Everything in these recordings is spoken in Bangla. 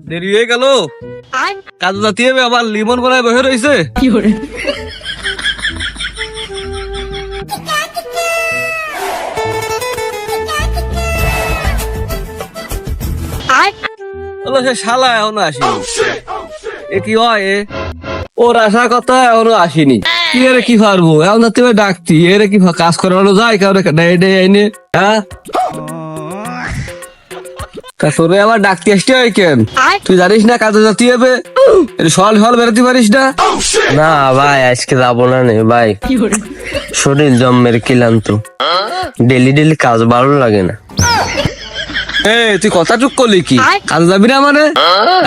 দেরি হয়ে গেল, কাজ জাতি হবে আবার লিমন গলায় বসে রয়েছে। সে শালা এখনো আসেনি, এ কি হয় ওর আসার কথা এখনো আসেনি। কি এর কি পারবো এখন তুমি ডাকতি এর কি কাজ করানো যায় কাউরে আইনে? হ্যাঁ তা তোরে আবার ডাকতে আসতে হয় কেন? তুই জানিস না কাজে যেতে হবে, সল সল বেরোতে পারিস না? না ভাই আজকে যাবো না নে ভাই, শরীর জম্মের ক্লান্ত, ডেলি ডেলি কাজ ভালো লাগে না। তুই কথা চুপ করলি কি? কাজে যাবি না মানে?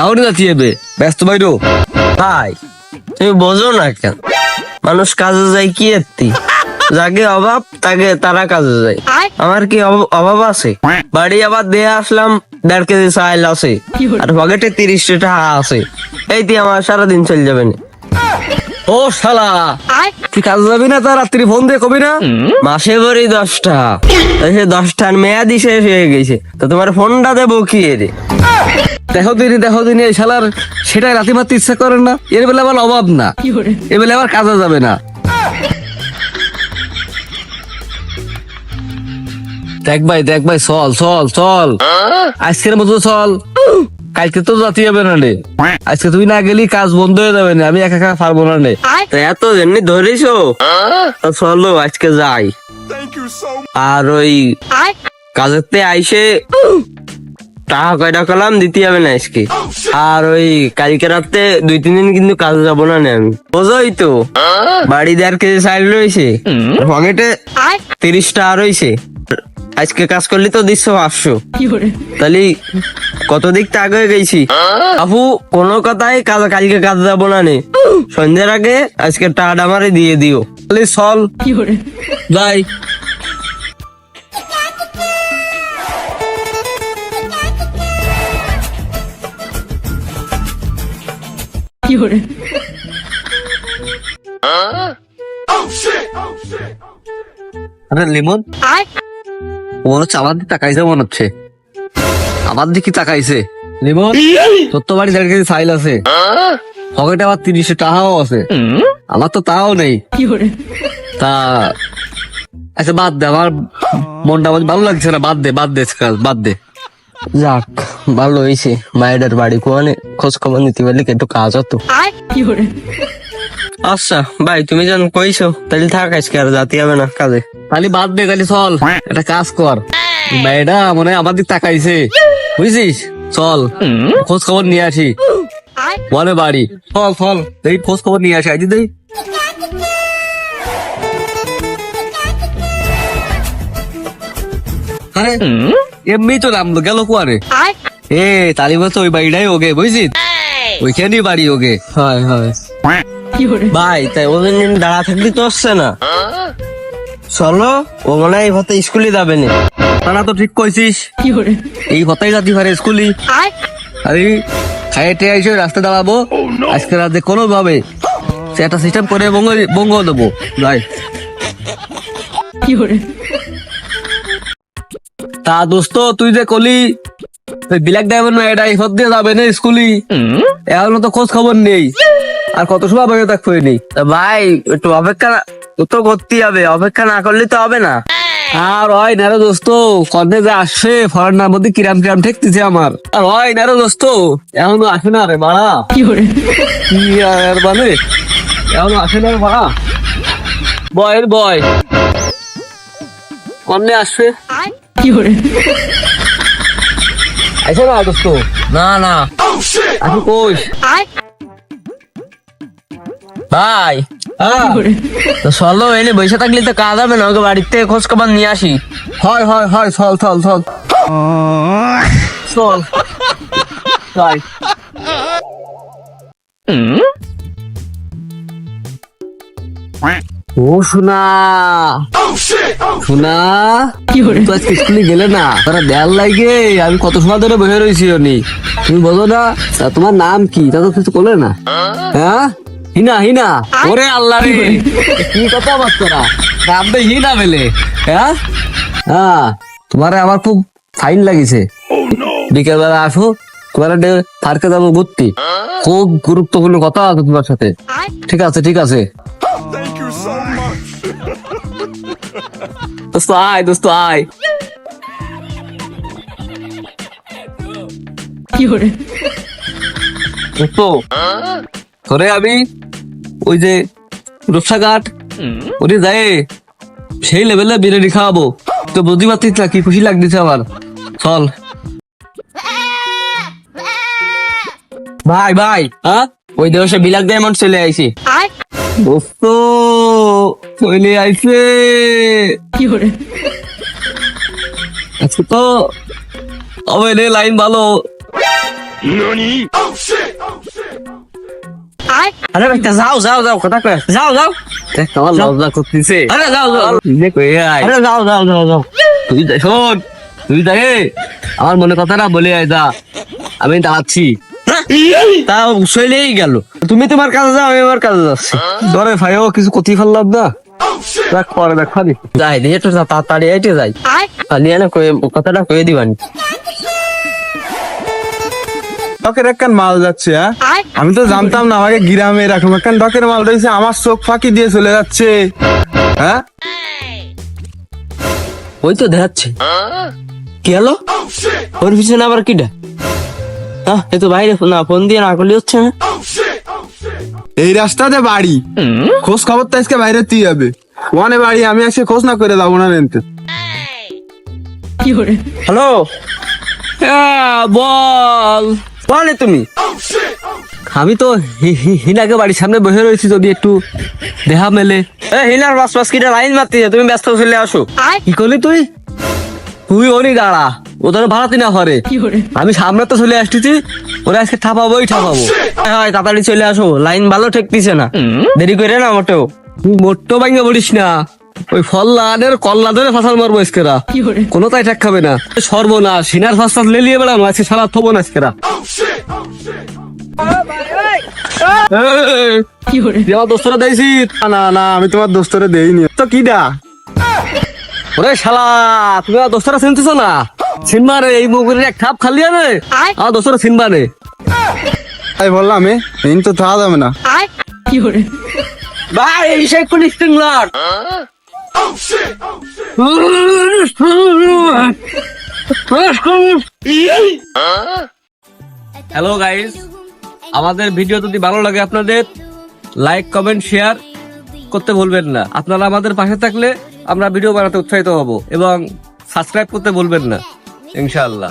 এখনই যেতে হবে, ব্যস্ত বাইরো। ভাই তুমি বোঝো না কেন, মানুষ কাজে যায় কি এত্তি, যাকে অভাব তাকে তারা কাজে যায়। আমার কি অভাব আছে? বাড়ি আবার দিয়ে আসলাম 1.5 কেজি চাল আছে, আর পকেটে 30 টাকা আছে, এই দিয়ে আমার সারাদিন চলে যাবে না। ও শালা তুই কাজে যাবি না তা রাত্রি ফোন দিয়ে কবি না? মাসে ভরি 10 টাকা, সে 10 টাকার মেয়াদি শেষ হয়ে গেছে, তো তোমার ফোনটা দেবো কি রে? দেখো দিনই এই শালার সেটাই রাতে মারতে ইচ্ছা করে না। এর বেলা আবার অভাব না, এ বেলা আবার কাজে যাবে না। দেখ ভাই চল চল চল, আজকের মতো চল, কালকে তো জাতি হবে না রে। আজকে তুই না গেলি কাজ বন্ধ হয়ে যাবে না, আমি একা একা পারবো না রে। এত জন্য ধরিস, চলো আজকে যাই। আর ওই কাজেতে আইসে টাকা কয়টা কলাম দিতে হবে না আজকে। আর ওই কালকে রাতে 2-3 দিন কিন্তু কাজে যাবো না আমি, বোঝোই তো। বাড়ি 1.5 কেজি চাল রয়েছে, পকেটে 30 টাকা রয়েছে, আজকে কাজ করলে তো দিচ্ছ 500, তাহলে কত দিক তা আগে গেছি। আপু কোনো কথাই কালকে কাজ যাবো না নে, সন্ধ্যার আগে আজকে টাকাটা আমারে দিয়ে দিও। তাহলে চল যাই। আরে লিমন মনে হচ্ছে আমার দিকে তাকাইছে, মনে হচ্ছে আমার দিকে তাকাইছে। লিমন তোর তো বাড়ি 1.5 কেজি চাইল আছে, পকেটে আবার 30 টাকাও আছে, আমার তো তাও নেই। তা আচ্ছা বাদ দে, আমার মনটা ভালো লাগছে না, বাদ দে বাদ দে। যাক ভালো হয়েছে, মায়ের বাড়ি কোয়ানে খোঁজ খবর নিতে পারলে একটু কাজ হতো। আচ্ছা ভাই তুমি যখন কইছো তাহলে থাক, আজকে আর যাতে হবে না কাজে। তাহলে বাদ দে, তাহলে চল একটা কাজ কর। মেয়েটা মনে হয় আমার দিকে তাকাইছে, বুঝছিস? চল খোঁজ খবর নিয়ে আসি, বলে বাড়ি চল চল দেখি খোঁজ খবর নিয়ে আসি। আজ দেই আরে এমনি তো নামলো গেল কুয়ারে। তালি বলছে ওই বাড়িটাই ওকে, বুঝছিস? ওইখানেই বাড়ি ওকে। হয় ভাই, তাই ওদের দিন দাঁড়া থাকলে তো হচ্ছে না, চলো। ও মনে হয় এই ভাতে স্কুলে যাবে না। তারা তো ঠিক কইছিস, এই হতাই যাতি পারে স্কুলি। আরে খাইতে আইসো রাস্তা দাঁড়াবো আজকে রাতে কোনো ভাবে সে একটা সিস্টেম করে বঙ্গ দেবো। যাই তা দোস্ত তুই যে কলি ব্ল্যাক ডায়মন্ড এটা হিফত দিয়ে যাবে না স্কুলি, এখনো তো খোঁজ খবর নেই, আর কত সময় বসে থাকতে নেই। তা ভাই একটু অপেক্ষা তো করতেই হবে, অপেক্ষা না করলে তো হবে না। আর হয় না রে দোস্ত, কর্নে যে আসছে ফরেনার মধ্যে কিরাম ঠেকতেছে আমার। আর হয় না রে দোস্ত, এখনো আসে না রে মারা, কি আর মানে এখনো আসে না রে মারা। বয় কর্নে আসছে, আসে না দোস্ত? না আসি কইস ভাই, তো চলো এনে বসে থাকলে তো কাজ হবে না, ওকে বাড়িতে খোঁজ খবর নিয়ে আসি। হয় চল যাই। ও শোনা তো আজকে স্কুলে গেলে না, তারা দেয়াল লাগে আমি কত সময় ধরে বসে রয়েছি। তুমি বোঝো না তোমার নাম কি? তা তো কিছু করলে না। হ্যাঁ হিনা ওরে আল্লাহ রে, কি কথা বাচ্চারা নামবে হিনা বেলে। হ্যাঁ তোমারে আমার খুব ফাইন লাগিছে, বিকেল বেলা আসো তোমার পার্কে যাবো ঘুরতে, খুব গুরুত্বপূর্ণ কথা আছে তোমার সাথে। ঠিক আছে ঠিক আছে দোস্ত, আয় দোস্ত আয়। দোস্ত ধরে আমি ওই যে রূপসাঘাট ওরে যাই সেই লেভেলে বিরিয়ানি খাওয়াবো, তো বুঝতে পারছিস না কি খুশি লাগতেছে আমার। চল ভাই ভাই, হ্যাঁ ওই দেশে বিলাক ডায়মন্ড চলে আইছি। দোস্ত চলে আইছে আচ্ছা তো হবে রে, লাইন ভালো। আরে ভাইটা যাও যাও যাও, কথা কয় যাও যাও। দেখ আমার লজ্জা করতেছে। আরে যাও যাও, নিজে কয়ে আয়। আরে যাও যাও যাও যাও। তুই যাই শোন, তুই যাই আমার মনে কথা না বলে আয় যা, আমি দাঁড়াচ্ছি। তাও চলেই গেল। তুমি তোমার কাছে যাও, আমি আমার কাছে যাচ্ছি। ধরে ভাইও কিছু কথি ফেললাম না, দেখ পরে দেখ খালি। যাই দিয়ে একটু তাড়াতাড়ি আইটে যাই, নিয়ে না কথাটা কয়ে দিবানি। ডকের একখান মাল যাচ্ছে, হ্যাঁ আমি তো জানতাম না আমাকে গ্রামে এরকম একখান ডকের মাল রয়েছে, আমার চোখ ফাঁকি দিয়ে চলে যাচ্ছে। হ্যাঁ ওই তো দেখাচ্ছে। কি হলো ওর পিছনে আবার কিটা? হ্যাঁ এই তো বাইরে না, ফোন দিয়ে না করলে হচ্ছে না। এই রাস্তাতে বাড়ি, খোঁজ খবর তো আজকে বাইরে তুই যাবে ওখানে বাড়ি, আমি আজকে খোঁজ না করে যাবো না নিতে। হ্যালো, বল বলে তুমি? আমি তো হিনাকে বাড়ির সামনে বসে রয়েছি, যদি একটু দেখা মেলে। হিনার বাস বাস কিটা লাইন মারতে, তুমি ব্যস্ত চলে আসো। কি করলি তুই? তুই অনেক দাঁড়া, ওদের ভাড়াতে না হরে, আমি সামনে তো চলে আসতেছি, ওরা আজকে ঠাপাবোই ঠাপাবো। হয় তাড়াতাড়ি চলে আসো, লাইন ভালো ঠেকতিছে না, দেরি করে না মোটেও। তুই মোট্টো ভাঙ্গে বলিস না, ওই ফল্লাদের কল্লা ধরে ফাঁসাল মারবো আজকেরা, কোনো তাই ঠেক খাবে না। সর্বনাশ, সিনার ফাঁসাল লেলিয়ে বেড়ানো আজকে সারা থবো না আজকেরা। আমার দোস্তরা দিয়েছি। না না আমি তোমার দোস্তরে দেইনি তো। কি দা ওরে শালা, তুমি আমার দোস্তরা চিনতেছ না? চিনবা রে, এই মুখের এক খাপ খালি আনে আমার দোস্তরা চিনবা রে। তাই বললাম এই তো থাকা যাবে না। ভাই এই সেই কোন স্ট্রিং লট? হ্যালো গাইস, আমাদের ভিডিও যদি ভালো লাগে আপনাদের লাইক কমেন্ট শেয়ার করতে ভুলবেন না। আপনারা আমাদের পাশে থাকলে আমরা ভিডিও বানাতে উৎসাহিত হব, এবং সাবস্ক্রাইব করতে ভুলবেন না ইনশাআল্লাহ।